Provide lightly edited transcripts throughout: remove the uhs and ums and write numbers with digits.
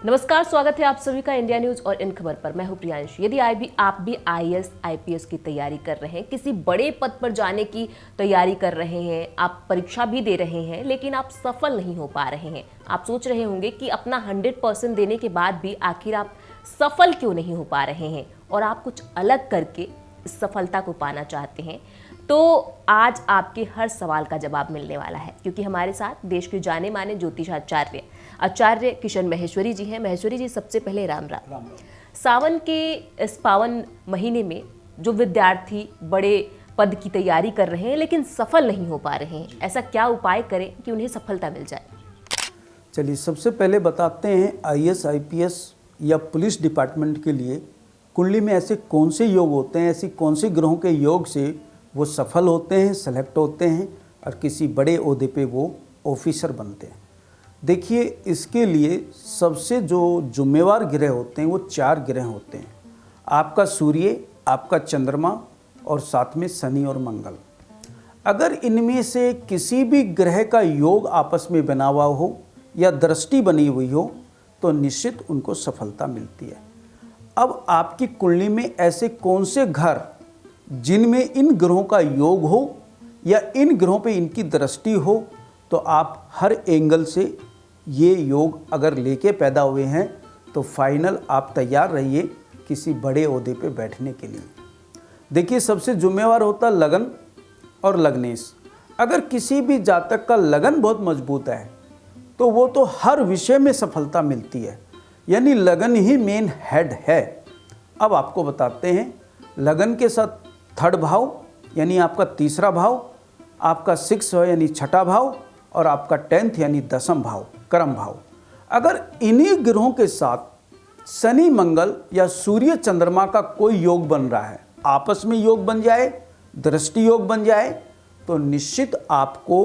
नमस्कार, स्वागत है आप सभी का इंडिया न्यूज और इन खबर पर। मैं हूं प्रियांश। यदि आप भी आईएएस आईपीएस की तैयारी कर रहे हैं, किसी बड़े पद पर जाने की तैयारी कर रहे हैं, आप परीक्षा भी दे रहे हैं लेकिन आप सफल नहीं हो पा रहे हैं, आप सोच रहे होंगे कि अपना 100% देने के बाद भी आखिर आप सफल क्यों नहीं हो पा रहे हैं और आप कुछ अलग करके इस सफलता को पाना चाहते हैं, तो आज आपके हर सवाल का जवाब मिलने वाला है, क्योंकि हमारे साथ देश के जाने माने ज्योतिषाचार्य आचार्य किशन महेश्वरी जी हैं। महेश्वरी जी, सबसे पहले राम राम। सावन के इस पावन महीने में जो विद्यार्थी बड़े पद की तैयारी कर रहे हैं लेकिन सफल नहीं हो पा रहे हैं, ऐसा क्या उपाय करें कि उन्हें सफलता मिल जाए? चलिए, सबसे पहले बताते हैं आईएएस आईपीएस या पुलिस डिपार्टमेंट के लिए कुंडली में ऐसे कौन से योग होते हैं, ऐसी कौन से ग्रहों के योग से वो सफल होते हैं, सेलेक्ट होते हैं और किसी बड़े ओहदे पे वो ऑफिसर बनते हैं। देखिए, इसके लिए सबसे जो जिम्मेवार ग्रह होते हैं वो 4 ग्रह होते हैं। आपका सूर्य, आपका चंद्रमा और साथ में शनि और मंगल। अगर इनमें से किसी भी ग्रह का योग आपस में बना हुआ हो या दृष्टि बनी हुई हो तो निश्चित उनको सफलता मिलती है। अब आपकी कुंडली में ऐसे कौन से घर जिनमें इन ग्रहों का योग हो या इन ग्रहों पे इनकी दृष्टि हो, तो आप हर एंगल से ये योग अगर लेके पैदा हुए हैं तो फाइनल आप तैयार रहिए किसी बड़े ओहदे पे बैठने के लिए। देखिए, सबसे जिम्मेवार होता लगन और लग्नेश। अगर किसी भी जातक का लगन बहुत मजबूत है तो वो तो हर विषय में सफलता मिलती है, यानी लगन ही मेन हेड है। अब आपको बताते हैं, लगन के साथ 3rd भाव यानी आपका 3रा भाव, आपका 6 यानी 6ठा भाव और आपका 10th यानी 10म भाव, कर्म भाव। अगर इन्हीं ग्रहों के साथ शनि मंगल या सूर्य चंद्रमा का कोई योग बन रहा है, आपस में योग बन जाए, दृष्टि योग बन जाए, तो निश्चित आपको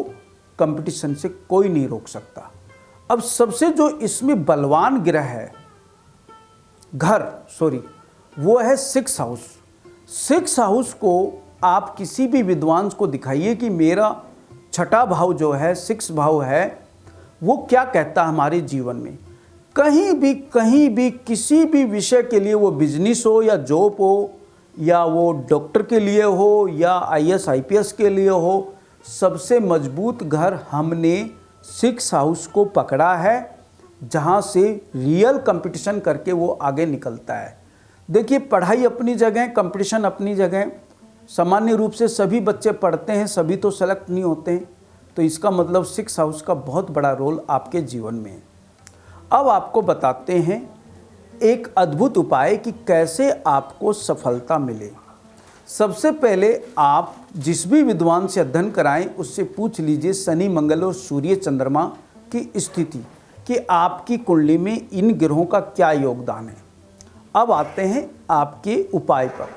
कंपटीशन से कोई नहीं रोक सकता। अब सबसे जो इसमें बलवान ग्रह है वो है 6th हाउस। 6th हाउस को आप किसी भी विद्वांस को दिखाइए कि मेरा 6ठा भाव जो है, 6th भाव है, वो क्या कहता है हमारे जीवन में। कहीं भी किसी भी विषय के लिए, वो बिजनेस हो या जॉब हो या वो डॉक्टर के लिए हो या आईएएस आईपीएस के लिए हो, सबसे मजबूत घर हमने 6th हाउस को पकड़ा है, जहाँ से रियल कंपटीशन करके वो आगे निकलता है। देखिए, पढ़ाई अपनी जगह, कंपटीशन अपनी जगह। सामान्य रूप से सभी बच्चे पढ़ते हैं, सभी तो सेलेक्ट नहीं होते हैं, तो इसका मतलब 6th हाउस का बहुत बड़ा रोल आपके जीवन में है। अब आपको बताते हैं एक अद्भुत उपाय कि कैसे आपको सफलता मिले। सबसे पहले आप जिस भी विद्वान से अध्ययन कराएं उससे पूछ लीजिए शनि मंगल और सूर्य चंद्रमा की स्थिति, कि आपकी कुंडली में इन ग्रहों का क्या योगदान है। अब आते हैं आपके उपाय पर।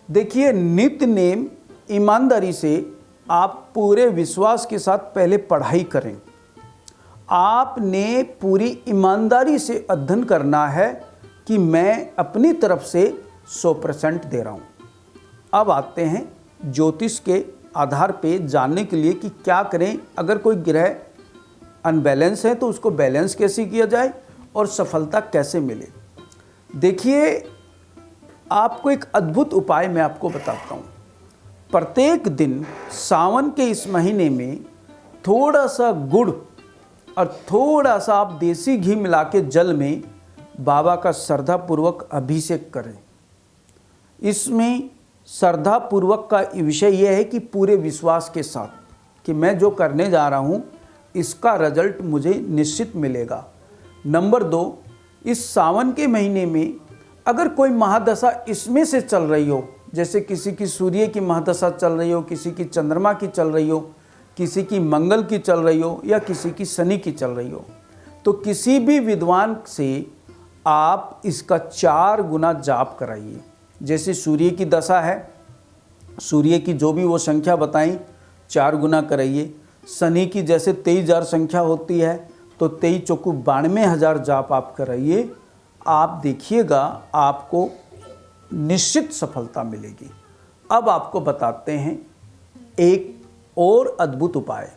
देखिए, नित्य नेम ईमानदारी से आप पूरे विश्वास के साथ पहले पढ़ाई करें। आपने पूरी ईमानदारी से अध्ययन करना है कि मैं अपनी तरफ से 100% दे रहा हूँ। अब आते हैं ज्योतिष के आधार पे जानने के लिए कि क्या करें। अगर कोई ग्रह अनबैलेंस है तो उसको बैलेंस कैसे किया जाए और सफलता कैसे मिले। देखिए, आपको एक अद्भुत उपाय मैं आपको बताता हूँ। प्रत्येक दिन सावन के इस महीने में थोड़ा सा गुड़ और थोड़ा सा आप देसी घी मिला के जल में बाबा का श्रद्धापूर्वक अभिषेक करें। इसमें श्रद्धापूर्वक का विषय यह है कि पूरे विश्वास के साथ कि मैं जो करने जा रहा हूँ इसका रिजल्ट मुझे निश्चित मिलेगा। नंबर 2, इस सावन के महीने में अगर कोई महादशा इसमें से चल रही हो, जैसे किसी की सूर्य की महादशा चल रही हो, किसी की चंद्रमा की चल रही हो, किसी की मंगल की चल रही हो या किसी की शनि की चल रही हो, तो किसी भी विद्वान से आप इसका 4 गुना जाप कराइए। जैसे सूर्य की दशा है, सूर्य की जो भी वो संख्या बताई 4 गुना कराइए। शनि की जैसे 23,000 संख्या होती है तो 23 चौकू 92,000 जाप आप कराइए। आप देखिएगा आपको निश्चित सफलता मिलेगी। अब आपको बताते हैं एक और अद्भुत उपाय।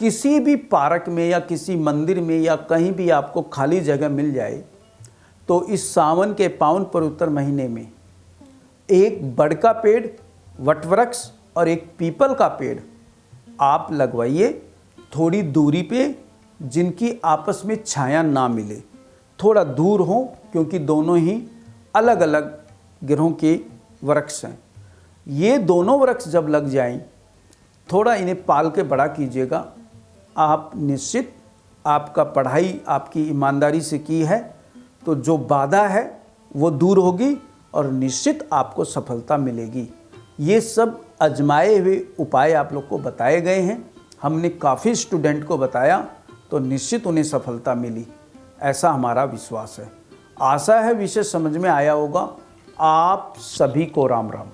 किसी भी पार्क में या किसी मंदिर में या कहीं भी आपको खाली जगह मिल जाए तो इस सावन के पावन पवित्र महीने में एक बड़ का पेड़, वटवृक्ष और एक पीपल का पेड़ आप लगवाइए थोड़ी दूरी पे, जिनकी आपस में छाया ना मिले, थोड़ा दूर हो, क्योंकि दोनों ही अलग अलग ग्रहों के वृक्ष हैं। ये दोनों वृक्ष जब लग जाएं, थोड़ा इन्हें पाल के बड़ा कीजिएगा। आप निश्चित, आपका पढ़ाई आपकी ईमानदारी से की है तो जो बाधा है वो दूर होगी और निश्चित आपको सफलता मिलेगी। ये सब आजमाए हुए उपाय आप लोग को बताए गए हैं। हमने काफ़ी स्टूडेंट को बताया तो निश्चित उन्हें सफलता मिली, ऐसा हमारा विश्वास है। आशा है विषय समझ में आया होगा। आप सभी को राम राम।